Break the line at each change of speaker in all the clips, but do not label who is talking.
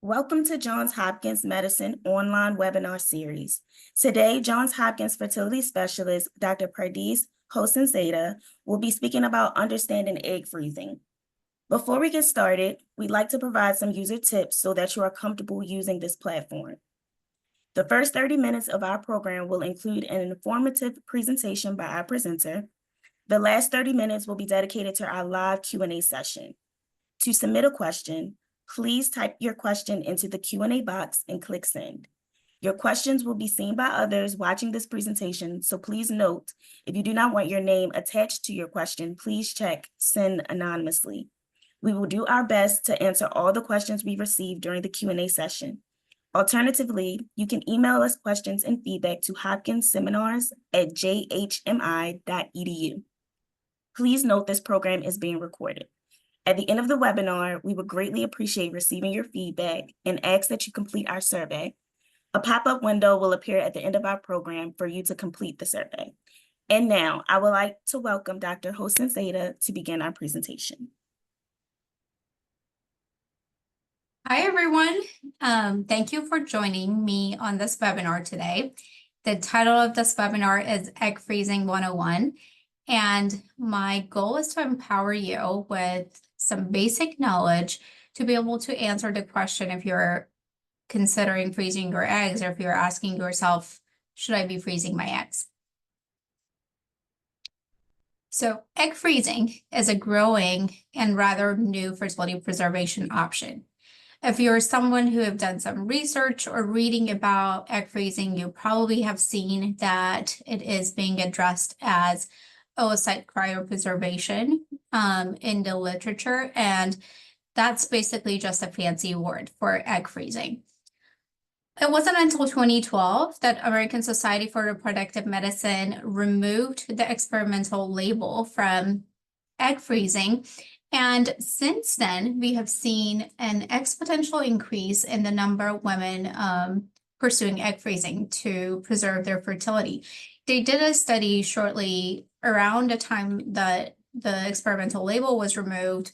Welcome to Johns Hopkins Medicine online webinar series. Today, Johns Hopkins fertility specialist, Dr. Pardis Hosseinzadeh, will be speaking about understanding egg freezing. Before we get started, we'd like to provide some user tips so that you are comfortable using this platform. The first 30 minutes of our program will include an informative presentation by our presenter. The last 30 minutes will be dedicated to our live Q&A session. To submit a question, please type your question into the Q&A box and click send. Your questions will be seen by others watching this presentation, so please note, if you do not want your name attached to your question, please check send anonymously. We will do our best to answer all the questions we receive during the Q&A session. Alternatively, you can email us questions and feedback to hopkinsseminars@jhmi.edu. Please note this program is being recorded. At the end of the webinar, we would greatly appreciate receiving your feedback and ask that you complete our survey. A pop-up window will appear at the end of our program for you to complete the survey. And now, I would like to welcome Dr. Hosseinzadeh to begin our presentation.
Hi, everyone. Thank you for joining me on this webinar today. The title of this webinar is Egg Freezing 101, and my goal is to empower you with some basic knowledge to be able to answer the question if you're considering freezing your eggs or if you're asking yourself, should I be freezing my eggs? So egg freezing is a growing and rather new fertility preservation option. If you're someone who have done some research or reading about egg freezing, you probably have seen that it is being addressed as oocyte cryopreservation in the literature, and that's basically just a fancy word for egg freezing. It wasn't until 2012 that American Society for Reproductive Medicine removed the experimental label from egg freezing. And since then, we have seen an exponential increase in the number of women pursuing egg freezing to preserve their fertility. They did a study shortly around the time that the experimental label was removed,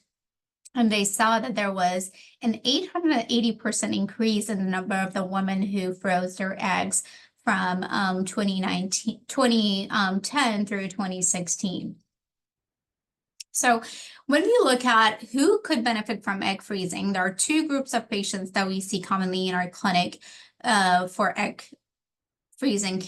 and they saw that there was an 880% increase in the number of the women who froze their eggs from 2010 through 2016. So when we look at who could benefit from egg freezing, there are two groups of patients that we see commonly in our clinic for egg freezing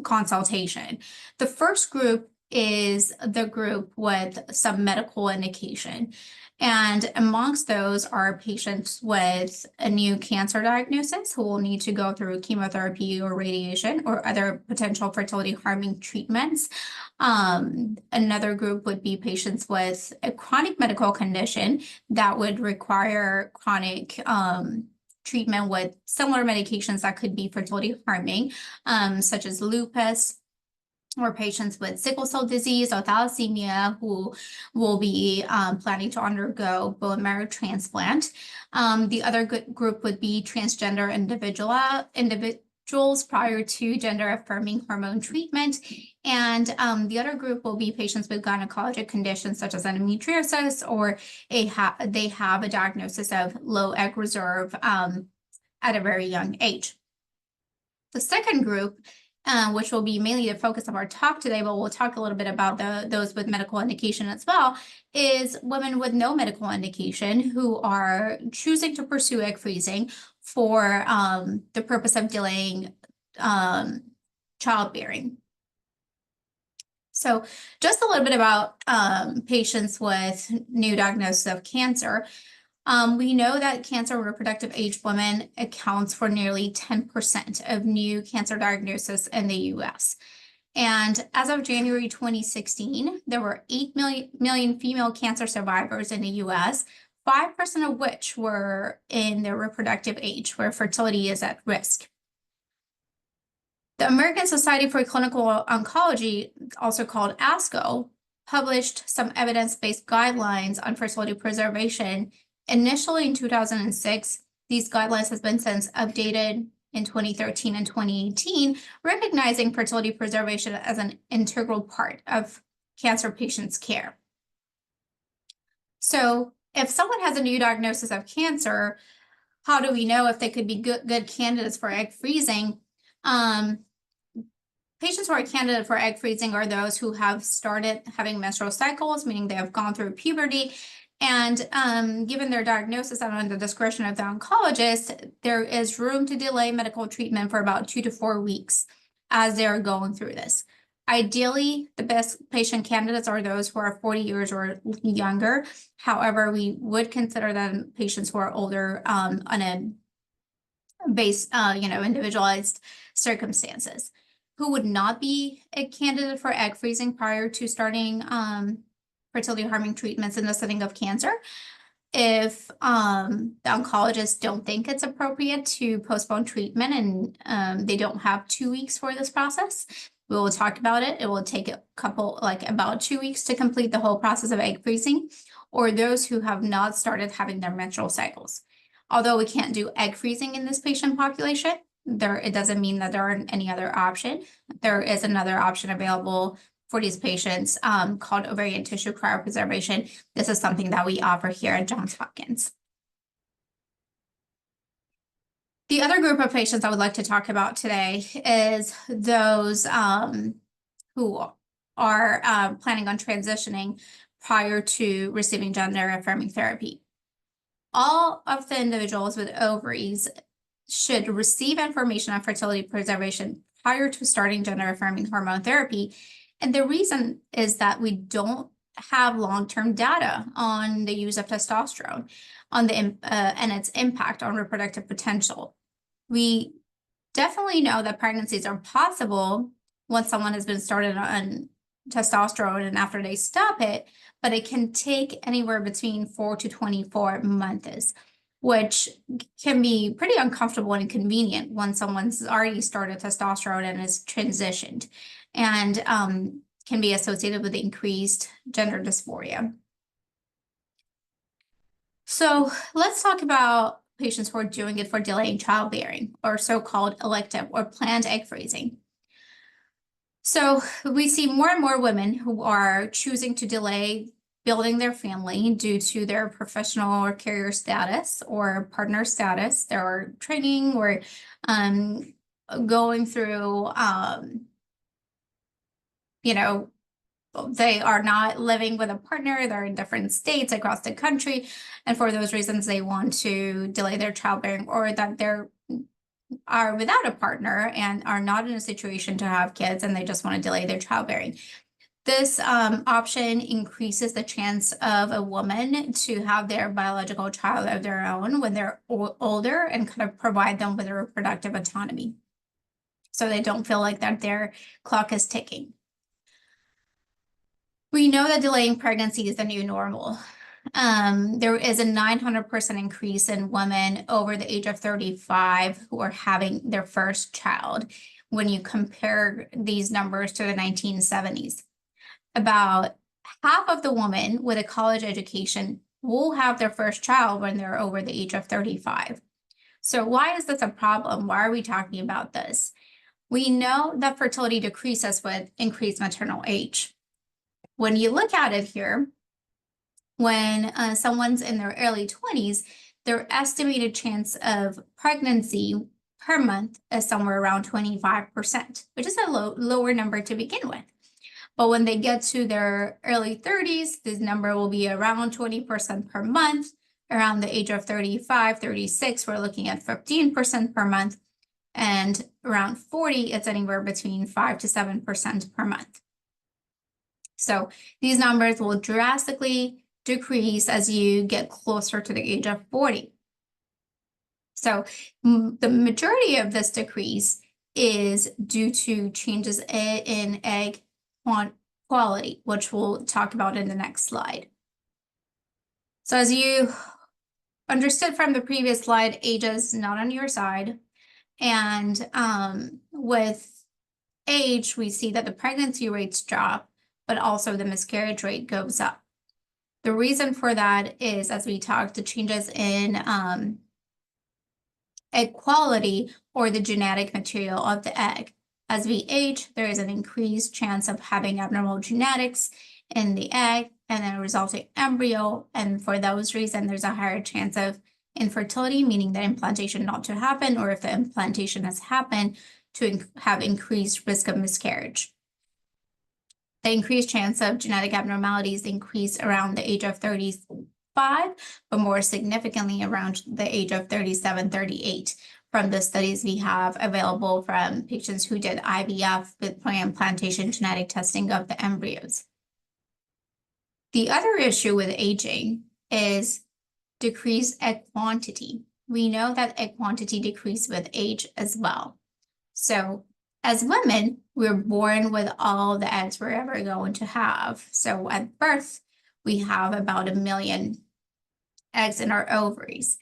consultation. The first group is the group with some medical indication. And amongst those are patients with a new cancer diagnosis who will need to go through chemotherapy or radiation or other potential fertility harming treatments. Another group would be patients with a chronic medical condition that would require chronic treatment with similar medications that could be fertility harming, such as lupus, or patients with sickle cell disease or thalassemia who will be planning to undergo bone marrow transplant. The other group would be transgender individuals prior to gender-affirming hormone treatment. And the other group will be patients with gynecologic conditions such as endometriosis, or they have a diagnosis of low egg reserve at a very young age. The second group, which will be mainly the focus of our talk today, but we'll talk a little bit about those with medical indication as well, is women with no medical indication who are choosing to pursue egg freezing for the purpose of delaying childbearing. So just a little bit about patients with new diagnosis of cancer. We know that cancer in reproductive age women accounts for nearly 10% of new cancer diagnosis in the US. And as of January 2016, there were 8 million female cancer survivors in the US, 5% of which were in their reproductive age, where fertility is at risk. The American Society for Clinical Oncology, also called ASCO, published some evidence-based guidelines on fertility preservation initially in 2006. These guidelines have been since updated in 2013 and 2018, recognizing fertility preservation as an integral part of cancer patients' care. So if someone has a new diagnosis of cancer, how do we know if they could be good candidates for egg freezing? Patients who are candidate for egg freezing are those who have started having menstrual cycles, meaning they have gone through puberty. And given their diagnosis and under the discretion of the oncologist, there is room to delay medical treatment for about 2 to 4 weeks as they're going through this. Ideally, the best patient candidates are those who are 40 years or younger. However, we would consider them patients who are older on a base, individualized circumstances. Who would not be a candidate for egg freezing prior to starting fertility harming treatments in the setting of cancer? If the oncologists don't think it's appropriate to postpone treatment and they don't have 2 weeks for this process, we will talk about it. It will take about 2 weeks to complete the whole process of egg freezing, or those who have not started having their menstrual cycles. Although we can't do egg freezing in this patient population, it doesn't mean that there aren't any other option. There is another option available for these patients called ovarian tissue cryopreservation. This is something that we offer here at Johns Hopkins. The other group of patients I would like to talk about today is those who are planning on transitioning prior to receiving gender-affirming therapy. All of the individuals with ovaries should receive information on fertility preservation prior to starting gender-affirming hormone therapy. And the reason is that we don't have long-term data on the use of testosterone and its impact on reproductive potential. We definitely know that pregnancies are possible once someone has been started on testosterone and after they stop it, but it can take anywhere between 4 to 24 months, which can be pretty uncomfortable and inconvenient when someone's already started testosterone and is transitioned, and can be associated with increased gender dysphoria. So let's talk about patients who are doing it for delaying childbearing, or so-called elective or planned egg freezing. So we see more and more women who are choosing to delay building their family due to their professional or career status or partner status. They're training or going through, they are not living with a partner. They're in different states across the country. And for those reasons, they want to delay their childbearing, or that they're without a partner and are not in a situation to have kids and they just want to delay their childbearing. This option increases the chance of a woman to have their biological child of their own when they're older, and kind of provide them with a reproductive autonomy, so they don't feel like that their clock is ticking. We know that delaying pregnancy is the new normal. There is a 900% increase in women over the age of 35 who are having their first child when you compare these numbers to the 1970s. About half of the women with a college education will have their first child when they're over the age of 35. So why is this a problem? Why are we talking about this? We know that fertility decreases with increased maternal age. When you look at it here, when someone's in their early 20s, their estimated chance of pregnancy per month is somewhere around 25%, which is a lower number to begin with. But when they get to their early 30s, this number will be around 20% per month. Around the age of 35, 36, we're looking at 15% per month. And around 40, it's anywhere between 5 to 7% per month. So these numbers will drastically decrease as you get closer to the age of 40. So the majority of this decrease is due to changes in egg quality, which we'll talk about in the next slide. So as you understood from the previous slide, age is not on your side. And with age, we see that the pregnancy rates drop, but also the miscarriage rate goes up. The reason for that is, as we talked, the changes in egg quality or the genetic material of the egg. As we age, there is an increased chance of having abnormal genetics in the egg and then a resulting embryo. And for those reasons, there's a higher chance of infertility, meaning that implantation not to happen, or if the implantation has happened, to have increased risk of miscarriage. The increased chance of genetic abnormalities increase around the age of 35, but more significantly around the age of 37, 38. From the studies we have available from patients who did IVF with pre-implantation genetic testing of the embryos. The other issue with aging is decreased egg quantity. We know that egg quantity decreases with age as well. So as women, we're born with all the eggs we're ever going to have. So at birth, we have about 1 million eggs in our ovaries.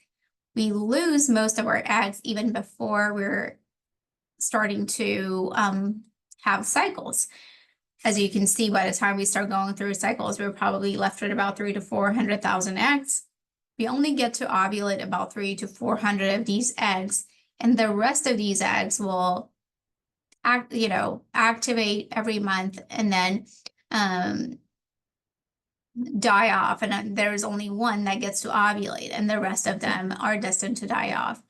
We lose most of our eggs even before we're starting to have cycles. As you can see, by the time we start going through cycles, we're probably left with about 300,000 to 400,000 eggs. We only get to ovulate about 300 to 400 of these eggs, and the rest of these eggs will activate every month and then die off, and there's only one that gets to ovulate, and the rest of them are destined to die off.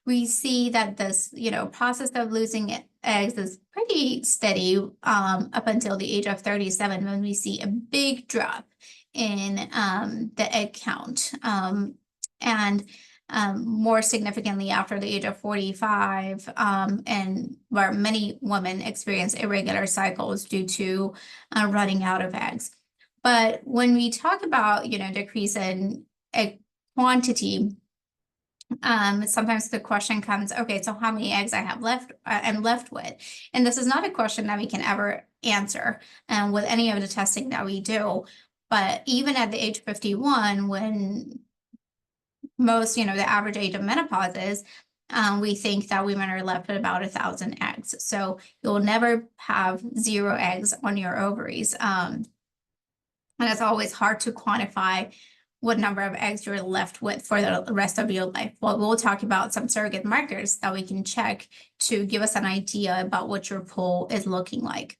We see that this, process of losing eggs is pretty steady up until the age of 37, when we see a big drop in the egg count, and more significantly after the age of 45, and where many women experience irregular cycles due to running out of eggs. But when we talk about, decrease in egg quantity, sometimes the question comes, okay, so how many eggs I'm left with? And this is not a question that we can ever answer with any of the testing that we do. But even at the age 51, when most, the average age of menopause is, we think that women are left with about 1,000 eggs. So you'll never have 0 eggs on your ovaries. And it's always hard to quantify what number of eggs you're left with for the rest of your life. Well, we'll talk about some surrogate markers that we can check to give us an idea about what your pool is looking like.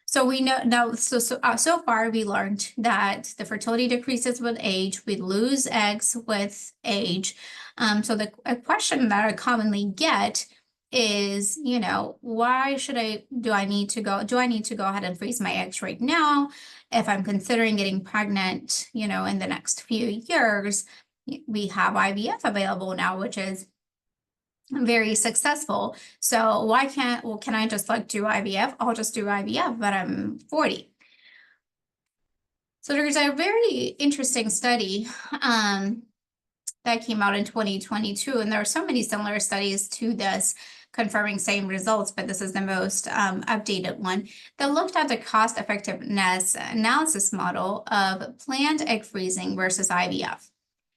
So we know now, so far we learned that the fertility decreases with age, we lose eggs with age. So a question that I commonly get is, why do I need to go ahead and freeze my eggs right now? If I'm considering getting pregnant, in the next few years, we have IVF available now, which is very successful. So can I just do IVF? I'll just do IVF, but I'm 40. So there's a very interesting study that came out in 2022, and there are so many similar studies to this confirming same results, but this is the most updated one that looked at the cost effectiveness analysis model of planned egg freezing versus IVF.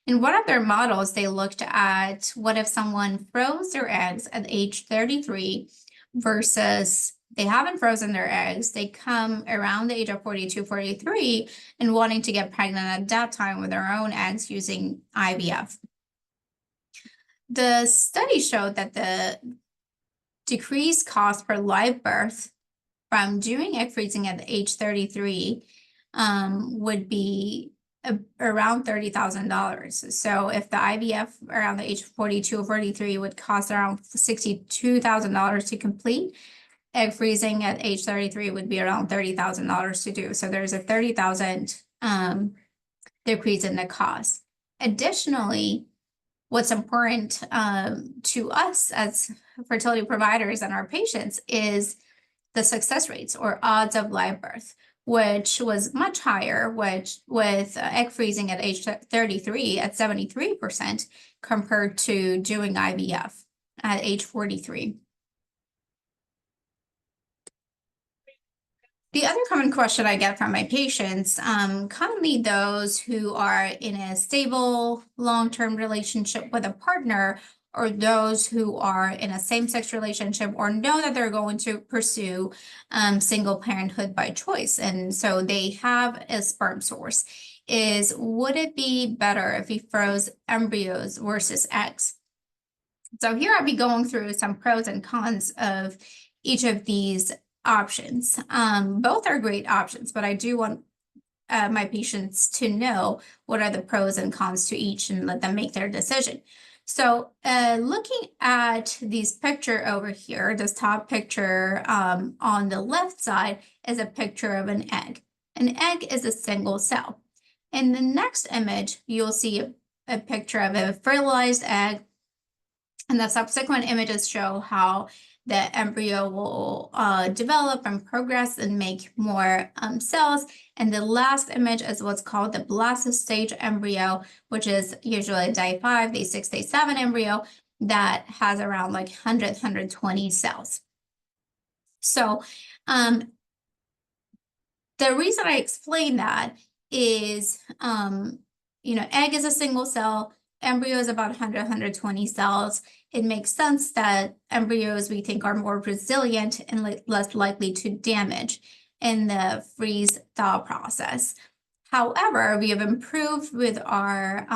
In one of their models, they looked at what if someone froze their eggs at age 33 versus they haven't frozen their eggs. They come around the age of 42, 43 and wanting to get pregnant at that time with their own eggs using IVF. The study showed that the decreased cost per live birth from doing egg freezing at age 33 would be around $30,000. So if the IVF around the age of 42 or 43 would cost around $62,000 to complete, egg freezing at age 33 would be around $30,000 to do. So there's a $30,000 decrease in the cost. Additionally, what's important to us as fertility providers and our patients is the success rates or odds of live birth, which was much higher with egg freezing at age 33 at 73% compared to doing IVF at age 43. The other common question I get from my patients, commonly those who are in a stable long-term relationship with a partner, or those who are in a same-sex relationship or know that they're going to pursue single parenthood by choice, and so they have a sperm source, is would it be better if we froze embryos versus eggs? So here I'll be going through some pros and cons of each of these options. Both are great options, but I do want my patients to know what are the pros and cons to each and let them make their decision. So looking at this picture over here, this top picture on the left side is a picture of an egg. An egg is a single cell. In the next image, you'll see a picture of a fertilized egg, and the subsequent images show how the embryo will develop and progress and make more cells. And the last image is what's called the blastocyst stage embryo, which is usually day 5, day 6, day 7 embryo that has around like 100, 120 cells. So the reason I explain that is, egg is a single cell, embryo is about 100, 120 cells. It makes sense that embryos we think are more resilient and less likely to damage in the freeze-thaw process. However, we have improved with our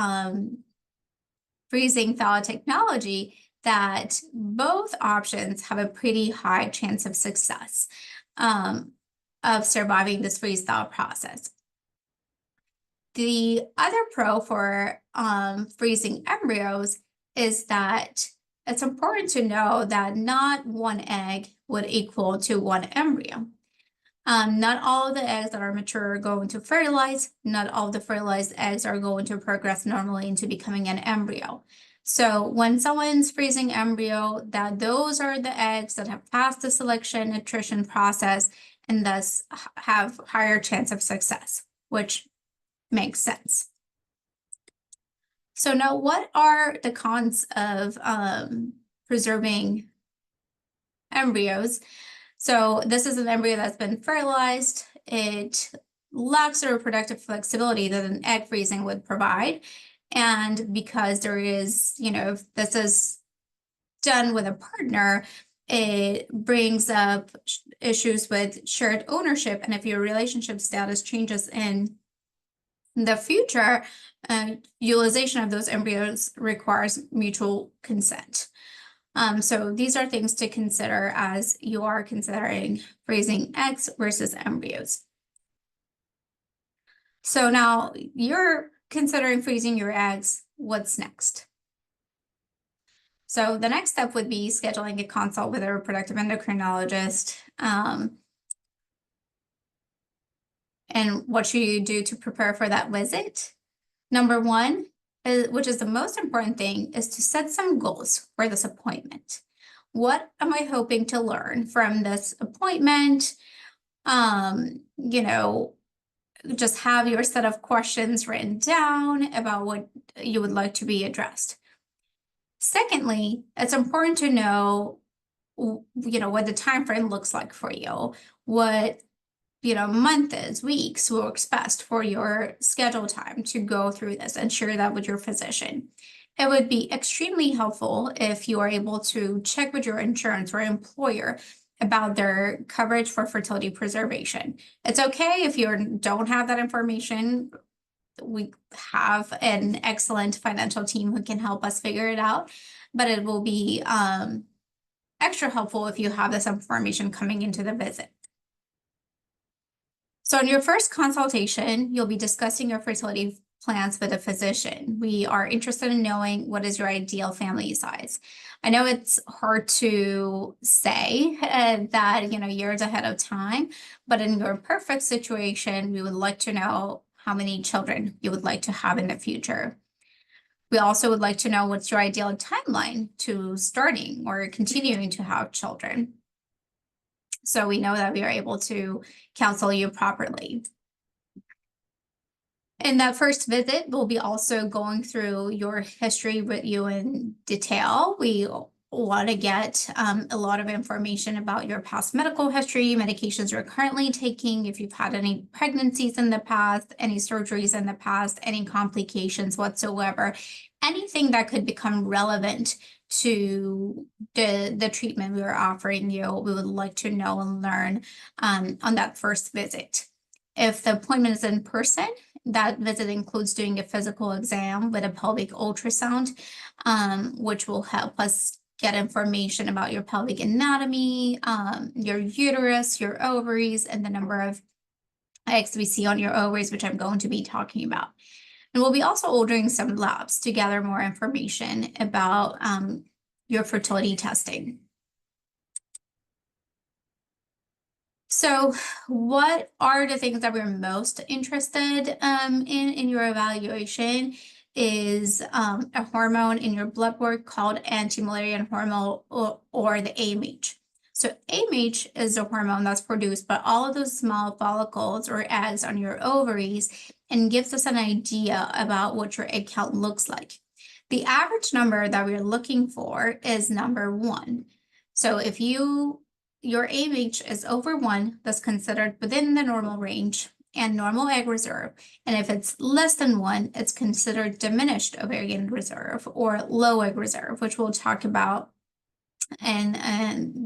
freezing thaw technology that both options have a pretty high chance of success of surviving this freeze-thaw process. The other pro for freezing embryos is that it's important to know that not one egg would equal to one embryo. Not all of the eggs that are mature are going to fertilize. Not all of the fertilized eggs are going to progress normally into becoming an embryo. So when someone's freezing embryo, those are the eggs that have passed the selection nutrition process and thus have higher chance of success, which makes sense. So now what are the cons of preserving embryos? So this is an embryo that's been fertilized. It lacks the reproductive flexibility that an egg freezing would provide. And because there is, if this is done with a partner, it brings up issues with shared ownership. And if your relationship status changes in the future, utilization of those embryos requires mutual consent. So these are things to consider as you are considering freezing eggs versus embryos. So now you're considering freezing your eggs. What's next? So the next step would be scheduling a consult with a reproductive endocrinologist. And what should you do to prepare for that visit? Number one, which is the most important thing, is to set some goals for this appointment. What am I hoping to learn from this appointment? Just have your set of questions written down about what you would like to be addressed. Secondly, it's important to know, what the time frame looks like for you, what month is, weeks works best for your schedule time to go through this and share that with your physician. It would be extremely helpful if you are able to check with your insurance or employer about their coverage for fertility preservation. It's okay if you don't have that information. We have an excellent financial team who can help us figure it out, but it will be extra helpful if you have this information coming into the visit. So in your first consultation, you'll be discussing your fertility plans with a physician. We are interested in knowing what is your ideal family size. I know it's hard to say that, years ahead of time, but in your perfect situation, we would like to know how many children you would like to have in the future. We also would like to know what's your ideal timeline to starting or continuing to have children, so we know that we are able to counsel you properly. In that first visit, we'll be also going through your history with you in detail. We want to get a lot of information about your past medical history, medications you're currently taking, if you've had any pregnancies in the past, any surgeries in the past, any complications whatsoever, anything that could become relevant to the treatment we are offering you. We would like to know and learn on that first visit. If the appointment is in person, that visit includes doing a physical exam with a pelvic ultrasound, which will help us get information about your pelvic anatomy, your uterus, your ovaries, and the number of eggs we see on your ovaries, which I'm going to be talking about. And we'll be also ordering some labs to gather more information about your fertility testing. So what are the things that we're most interested in your evaluation is a hormone in your blood work called anti-Mullerian hormone or the AMH. So AMH is a hormone that's produced by all of those small follicles or eggs on your ovaries and gives us an idea about what your egg count looks like. The average number that we're looking for is number 1. So if your AMH is over 1, that's considered within the normal range and normal egg reserve. And if it's less than 1, it's considered diminished ovarian reserve or low egg reserve, which we'll talk about in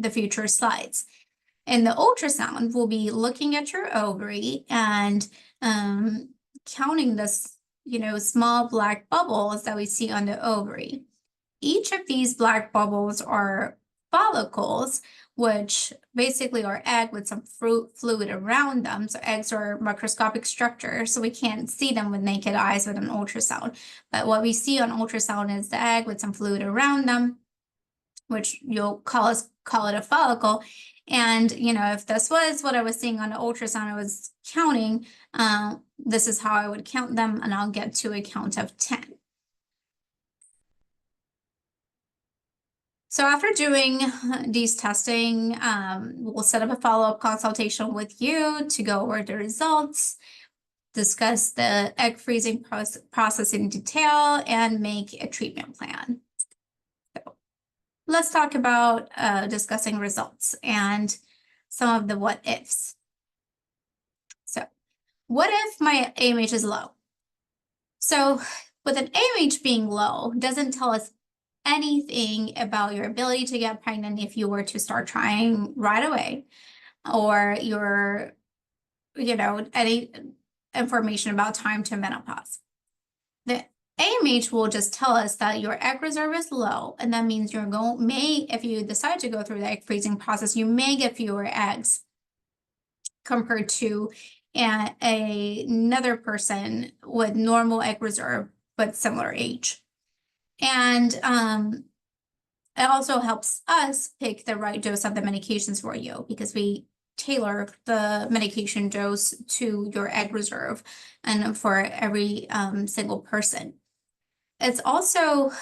the future slides. In the ultrasound, we'll be looking at your ovary and counting this, small black bubbles that we see on the ovary. Each of these black bubbles are follicles, which basically are egg with some fluid around them. So eggs are microscopic structures, so we can't see them with naked eyes with an ultrasound. But what we see on ultrasound is the egg with some fluid around them, which you'll call it a follicle. And, if this was what I was seeing on the ultrasound, I was counting, this is how I would count them, and I'll get to a count of 10. So after doing these testing, we'll set up a follow-up consultation with you to go over the results, discuss the egg freezing process in detail, and make a treatment plan. So let's talk about discussing results and some of the what ifs. So what if my AMH is low? So with an AMH being low, doesn't tell us anything about your ability to get pregnant if you were to start trying right away, or any information about time to menopause. The AMH will just tell us that your egg reserve is low, and that means if you decide to go through the egg freezing process, you may get fewer eggs compared to another person with normal egg reserve but similar age. And it also helps us pick the right dose of the medications for you, because we tailor the medication dose to your egg reserve and for every single person. It's also,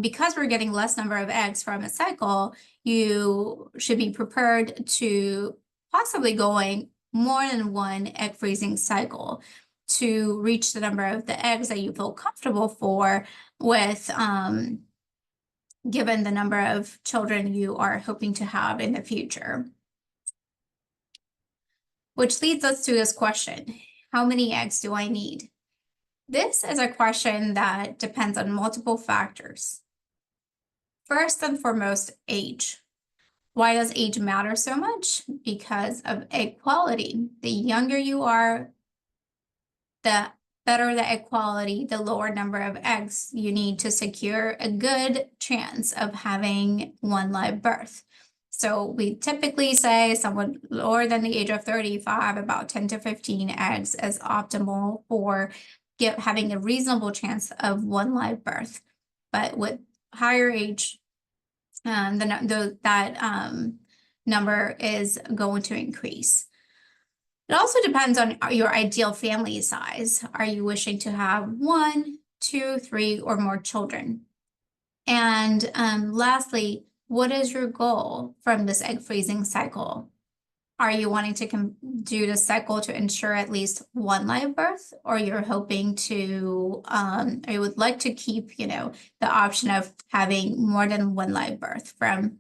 because we're getting less number of eggs from a cycle, you should be prepared to possibly going more than one egg freezing cycle to reach the number of the eggs that you feel comfortable for with, given the number of children you are hoping to have in the future. Which leads us to this question: how many eggs do I need? This is a question that depends on multiple factors. First and foremost, age. Why does age matter so much? Because of egg quality. The younger you are, the better the egg quality, the lower number of eggs you need to secure a good chance of having one live birth. So we typically say someone lower than the age of 35, about 10 to 15 eggs is optimal for having a reasonable chance of one live birth. But with higher age, that number is going to increase. It also depends on your ideal family size. Are you wishing to have 1, 2, 3, or more children? And lastly, what is your goal from this egg freezing cycle? Are you wanting to do the cycle to ensure at least one live birth, or you're hoping to, or you would like to keep, the option of having more than one live birth from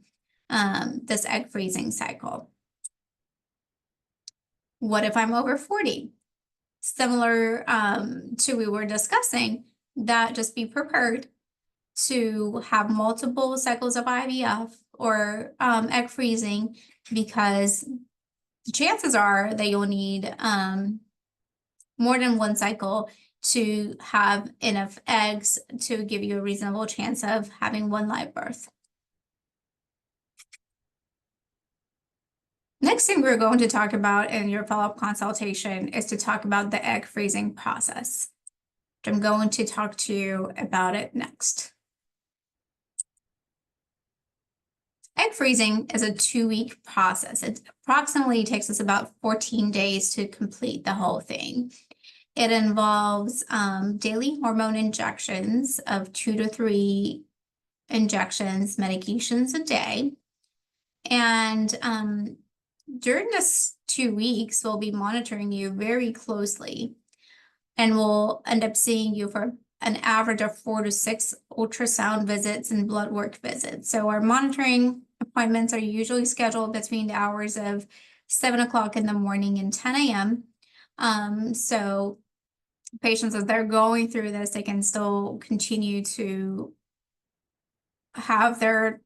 this egg freezing cycle? What if I'm over 40? Similar to we were discussing, that just be prepared to have multiple cycles of IVF or egg freezing, because the chances are that you'll need more than one cycle to have enough eggs to give you a reasonable chance of having one live birth. Next thing we're going to talk about in your follow-up consultation is to talk about the egg freezing process. I'm going to talk to you about it next. Egg freezing is a 2-week process. It approximately takes us about 14 days to complete the whole thing. It involves daily hormone injections of 2 to 3 injections, medications a day. And during this 2 weeks, we'll be monitoring you very closely, and we'll end up seeing you for an average of 4 to 6 ultrasound visits and blood work visits. So our monitoring appointments are usually scheduled between the hours of 7 o'clock in the morning and 10 a.m. So patients, as they're going through this, they can still continue to have their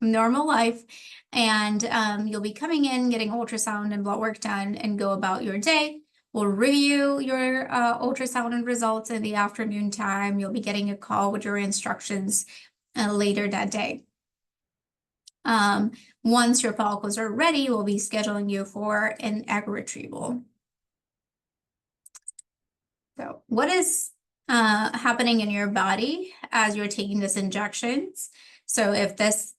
normal life, and you'll be coming in, getting ultrasound and blood work done, and go about your day. We'll review your ultrasound and results in the afternoon time. You'll be getting a call with your instructions later that day. Once your follicles are ready, we'll be scheduling you for an egg retrieval. So what is happening in your body as you're taking these injections? So if this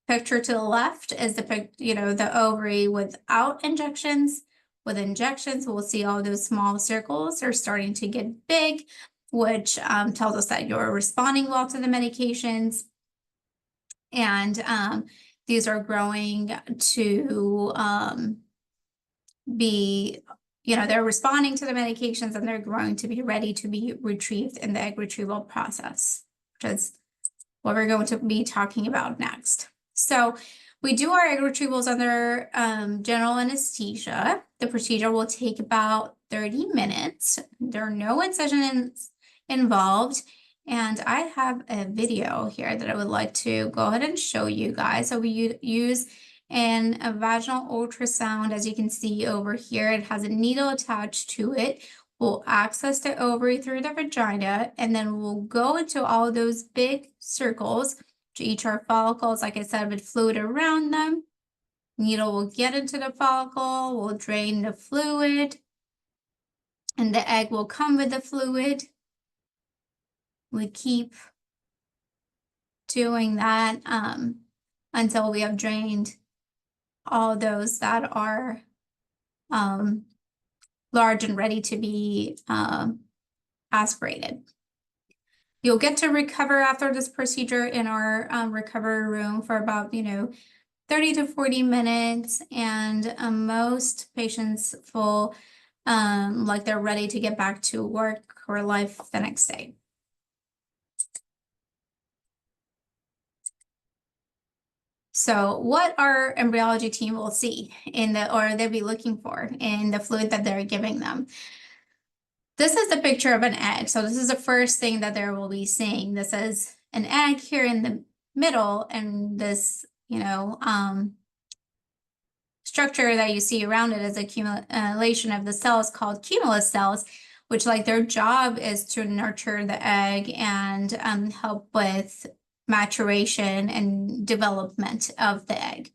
picture to the left is the ovary without injections. With injections, we'll see all those small circles are starting to get big, which tells us that you're responding well to the medications. And these are growing to be, they're responding to the medications, and they're growing to be ready to be retrieved in the egg retrieval process, which is what we're going to be talking about next. So we do our egg retrievals under general anesthesia. The procedure will take about 30 minutes. There are no incisions involved. And I have a video here that I would like to go ahead and show you guys. So we use a vaginal ultrasound. As you can see over here, it has a needle attached to it. We'll access the ovary through the vagina, and then we'll go into all those big circles to each our follicles, like I said, with fluid around them. Needle will get into the follicle, we'll drain the fluid, and the egg will come with the fluid. We keep doing that until we have drained all those that are large and ready to be aspirated. You'll get to recover after this procedure in our recovery room for about 30 to 40 minutes, and most patients feel like they're ready to get back to work or life the next day. So what our embryology team will see or they'll be looking for in the fluid that they're giving them. This is the picture of an egg. So this is the first thing that they will be seeing. This is an egg here in the middle, and this, structure that you see around it is accumulation of the cells called cumulus cells, which their job is to nurture the egg and help with maturation and development of the egg.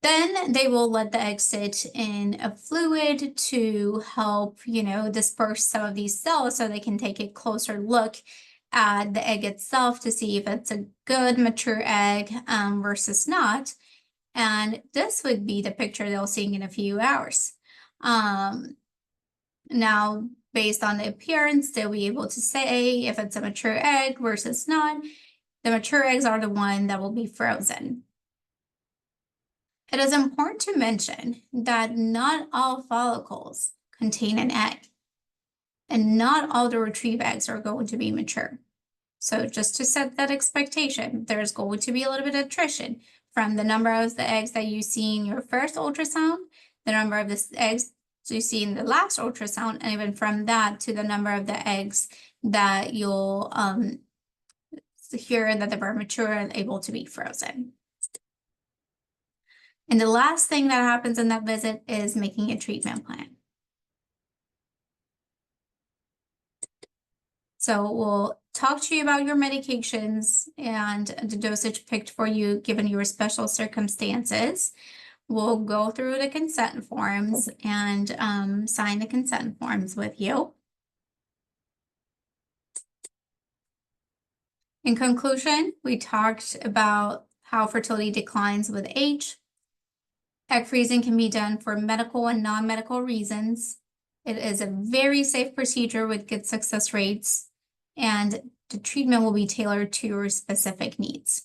Then they will let the egg sit in a fluid to help, disperse some of these cells so they can take a closer look at the egg itself to see if it's a good mature egg versus not. And this would be the picture they'll see in a few hours. Now, based on the appearance, they'll be able to say if it's a mature egg versus not. The mature eggs are the one that will be frozen. It is important to mention that not all follicles contain an egg, and not all the retrieved eggs are going to be mature. So just to set that expectation, there's going to be a little bit of attrition from the number of the eggs that you see in your first ultrasound, the number of the eggs you see in the last ultrasound, and even from that to the number of the eggs that you'll hear that they were mature and able to be frozen. And the last thing that happens in that visit is making a treatment plan. So we'll talk to you about your medications and the dosage picked for you given your special circumstances. will go through the consent forms and sign the consent forms with you. In conclusion, we talked about how fertility declines with age. Egg freezing can be done for medical and non-medical reasons. It is a very safe procedure with good success rates, and the treatment will be tailored to your specific needs.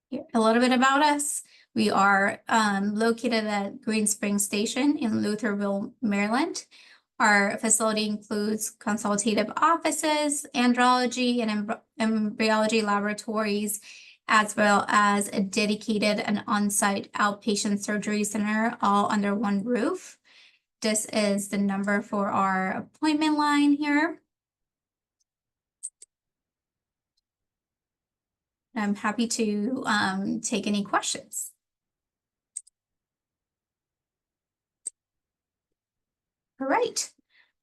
Here, a little bit about us. We are located at Green Springs Station in Lutherville, Maryland. Our facility includes consultative offices, andrology, and embryology laboratories, as well as a dedicated and on-site outpatient surgery center, all under one roof. This is the number for our appointment line here. I'm happy to take any questions. All right,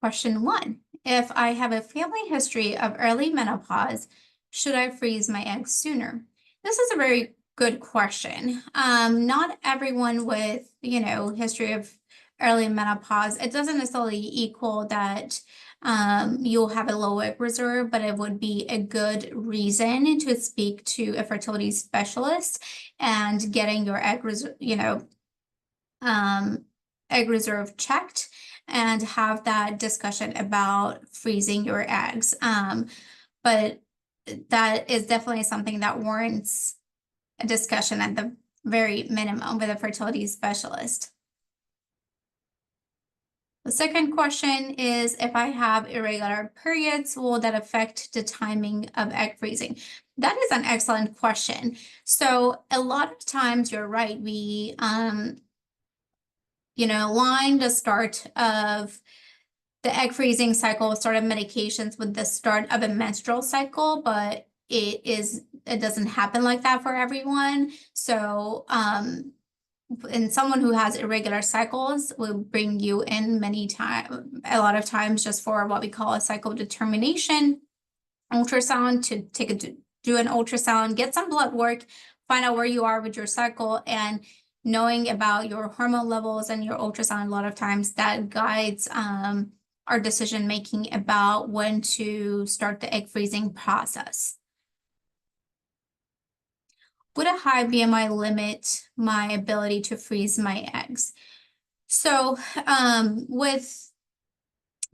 question 1. If I have a family history of early menopause, should I freeze my eggs sooner? This is a very good question. Not everyone with, history of early menopause, it doesn't necessarily equal that you'll have a low egg reserve, but it would be a good reason to speak to a fertility specialist and getting your egg reserve checked and have that discussion about freezing your eggs. But that is definitely something that warrants a discussion at the very minimum with a fertility specialist. The second question is, if I have irregular periods, will that affect the timing of egg freezing? That is an excellent question. So a lot of times you're right, we line the start of the egg freezing cycle, start of medications with the start of a menstrual cycle, but it doesn't happen like that for everyone. So and someone who has irregular cycles will bring you in a lot of times just for what we call a cycle determination ultrasound, to do an ultrasound, get some blood work, find out where you are with your cycle, and knowing about your hormone levels and your ultrasound, a lot of times that guides our decision making about when to start the egg freezing process. Would a high BMI limit my ability to freeze my eggs? So with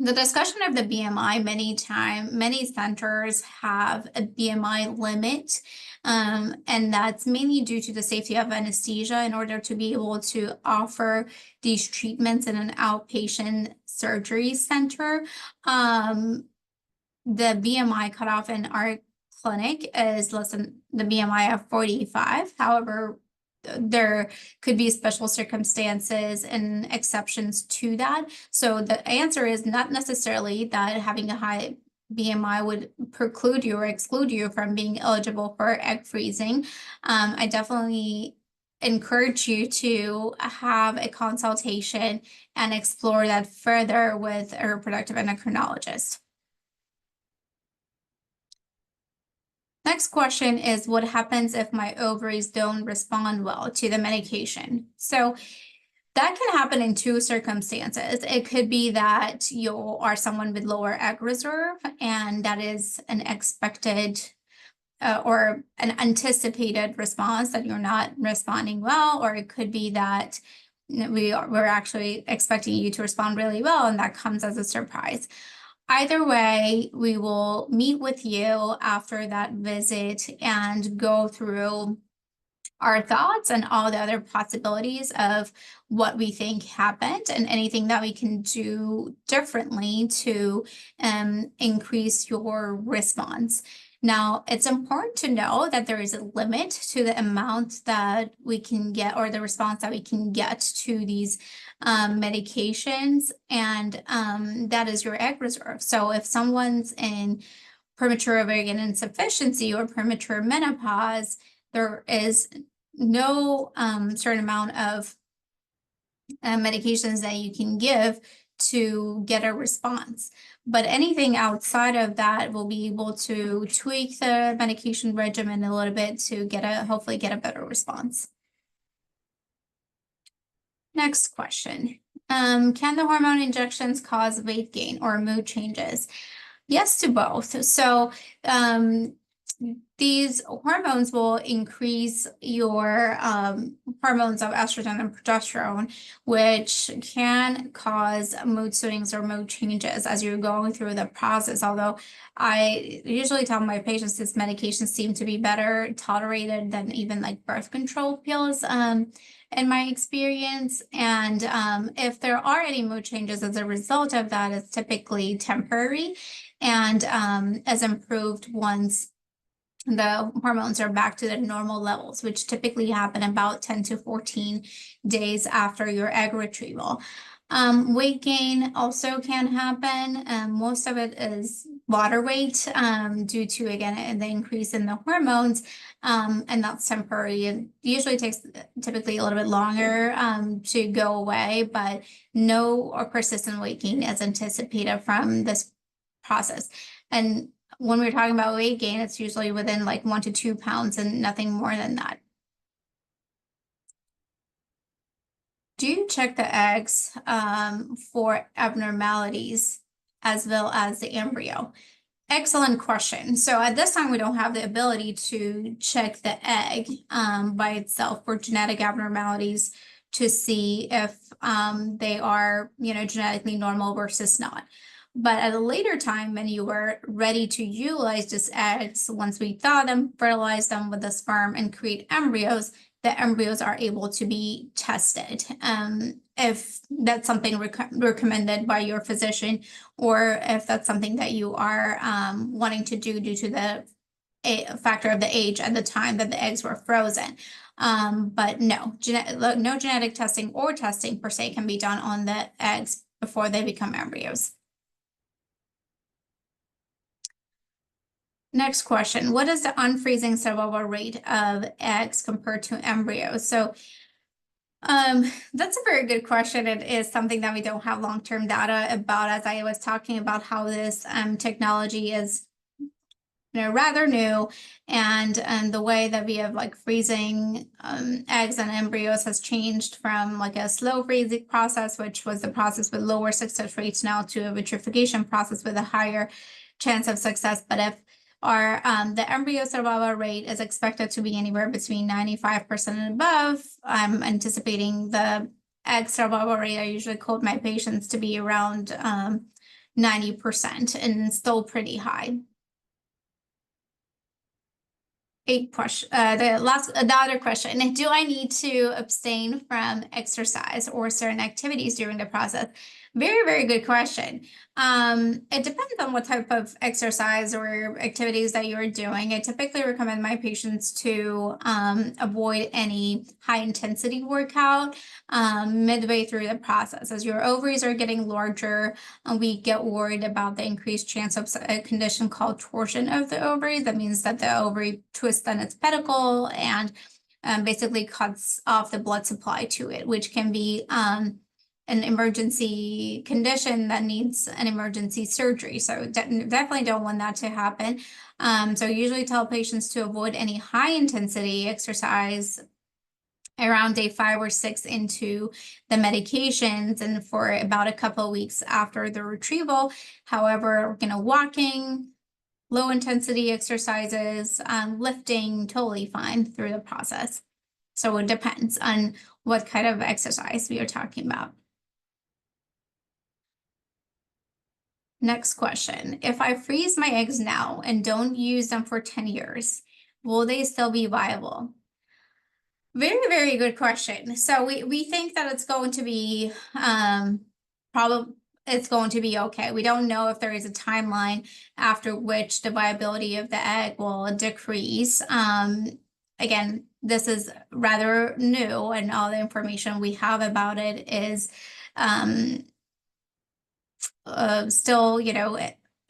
the discussion of the BMI, many centers have a BMI limit, and that's mainly due to the safety of anesthesia in order to be able to offer these treatments in an outpatient surgery center. The BMI cutoff in our clinic is less than the BMI of 45. However, there could be special circumstances and exceptions to that. So the answer is not necessarily that having a high BMI would preclude you or exclude you from being eligible for egg freezing. I definitely encourage you to have a consultation and explore that further with a reproductive endocrinologist. Next question is, what happens if my ovaries don't respond well to the medication? So that can happen in two circumstances. It could be that you are someone with lower egg reserve, and that is an expected or an anticipated response that you're not responding well, or it could be that we're actually expecting you to respond really well, and that comes as a surprise. Either way, we will meet with you after that visit and go through our thoughts and all the other possibilities of what we think happened and anything that we can do differently to increase your response. Now, it's important to know that there is a limit to the amount that we can get, or the response that we can get to these medications, and that is your egg reserve. So if someone's in premature ovarian insufficiency or premature menopause, there is no certain amount of medications that you can give to get a response. But anything outside of that will be able to tweak the medication regimen a little bit to hopefully get a better response. Next question. Can the hormone injections cause weight gain or mood changes? Yes to both. So these hormones will increase your hormones of estrogen and progesterone, which can cause mood swings or mood changes as you're going through the process. Although I usually tell my patients this medication seem to be better tolerated than even like birth control pills. In my experience, and if there are any mood changes as a result of that, it's typically temporary and is improved once the hormones are back to the normal levels, which typically happen about 10 to 14 days after your egg retrieval. Weight gain also can happen. Most of it is water weight due to, again, the increase in the hormones, and that's temporary. It usually takes typically a little bit longer to go away, but no or persistent weight gain is anticipated from this process. And when we're talking about weight gain, it's usually within like 1 to 2 pounds and nothing more than that. Do you check the eggs for abnormalities as well as the embryo? Excellent question. So at this time, we don't have the ability to check the egg by itself for genetic abnormalities to see if they are, genetically normal versus not. But at a later time, when you were ready to utilize these eggs, once we thaw them, fertilize them with the sperm, and create embryos, the embryos are able to be tested. If that's something recommended by your physician, or if that's something that you are wanting to do due to the factor of the age at the time that the eggs were frozen. But no genetic testing or testing per se can be done on the eggs before they become embryos. Next question. What is the unfreezing survival rate of eggs compared to embryos? So that's a very good question. It is something that we don't have long-term data about, as I was talking about how this technology is rather new, and the way that we have like freezing eggs and embryos has changed from like a slow freezing process, which was the process with lower success rates, now to a vitrification process with a higher chance of success. But if the embryo survival rate is expected to be anywhere between 95% and above, I'm anticipating the egg survival rate, I usually quote my patients to be around 90% and still pretty high. The other question, do I need to abstain from exercise or certain activities during the process? Very, very good question. It depends on what type of exercise or activities that you're doing. I typically recommend my patients to avoid any high intensity workout midway through the process. As your ovaries are getting larger, we get worried about the increased chance of a condition called torsion of the ovaries. That means that the ovary twists on its pedicle and basically cuts off the blood supply to it, which can be an emergency condition that needs an emergency surgery. So definitely don't want that to happen. So I usually tell patients to avoid any high intensity exercise around day 5 or 6 into the medications and for about a couple of weeks after the retrieval. However, walking, low intensity exercises, lifting, totally fine through the process. So it depends on what kind of exercise we are talking about. Next question. If I freeze my eggs now and don't use them for 10 years, will they still be viable? Very, very good question. So we think that it's going to be probably it's going to be okay. We don't know if there is a timeline after which the viability of the egg will decrease. Again, this is rather new, and all the information we have about it is still,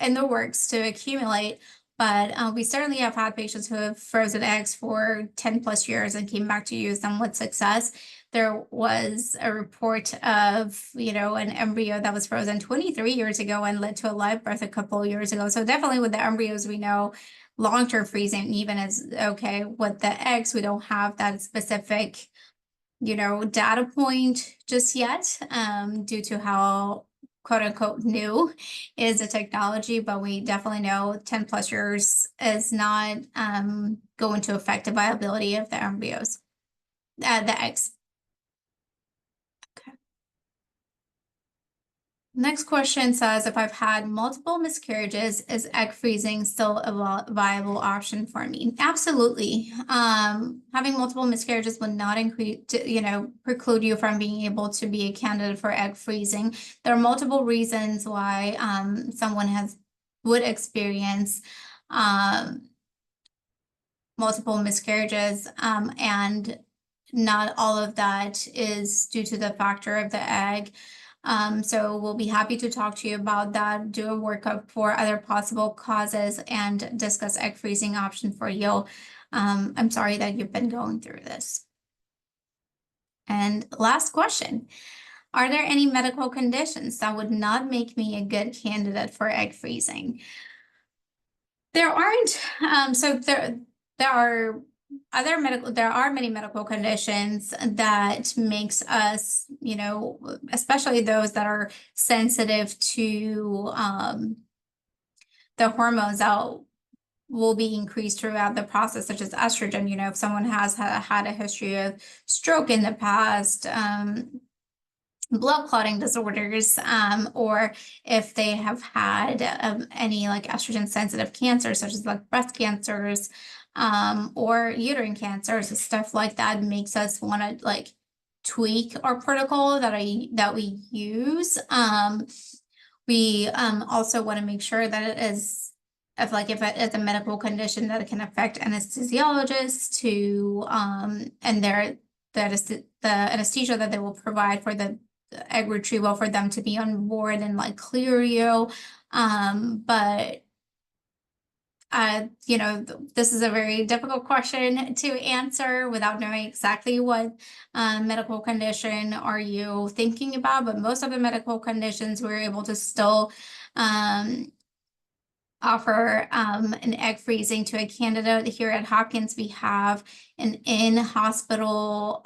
in the works to accumulate. But we certainly have had patients who have frozen eggs for 10 plus years and came back to use them with success. there was a report of, an embryo that was frozen 23 years ago and led to a live birth a couple of years ago. So definitely with the embryos, we know long-term freezing even is okay. With the eggs, we don't have that specific, data point just yet, due to how quote unquote new is the technology, but we definitely know 10 plus years is not going to affect the viability of the embryos, the eggs. Okay. Next question says, if I've had multiple miscarriages, is egg freezing still a viable option for me? Absolutely. Having multiple miscarriages would not preclude you from being able to be a candidate for egg freezing. There are multiple reasons why someone would experience multiple miscarriages, and not all of that is due to the factor of the egg. So we'll be happy to talk to you about that, do a workup for other possible causes, and discuss egg freezing option for you. I'm sorry that you've been going through this. And last question, are there any medical conditions that would not make me a good candidate for egg freezing? There aren't, so there are many medical conditions that makes us, especially those that are sensitive to the hormones that will be increased throughout the process, such as estrogen. If someone has had a history of stroke in the past, blood clotting disorders, or if they have had any like estrogen sensitive cancers, such as like breast cancers, or uterine cancers, stuff like that, makes us want to like tweak our protocol that we use. We also want to make sure that it is, if it's a medical condition that can affect anesthesiologists to and the anesthesia that they will provide for the egg retrieval, for them to be on board and like clear you. But this is a very difficult question to answer without knowing exactly what medical condition are you thinking about. But most of the medical conditions, we're able to still offer an egg freezing to a candidate. Here at Hopkins, we have an in-hospital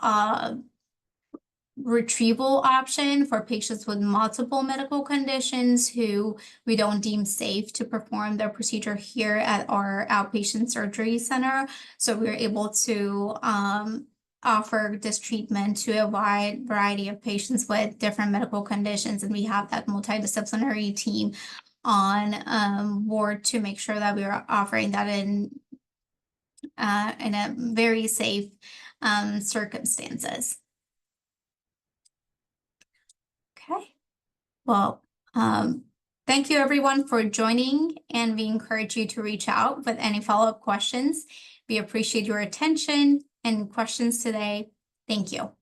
retrieval option for patients with multiple medical conditions who we don't deem safe to perform their procedure here at our outpatient surgery center. So we're able to offer this treatment to a wide variety of patients with different medical conditions, and we have that multidisciplinary team on board to make sure that we are offering that in a very safe circumstances. Okay, well, thank you everyone for joining, and we encourage you to reach out with any follow-up questions. We appreciate your attention and questions today. Thank you.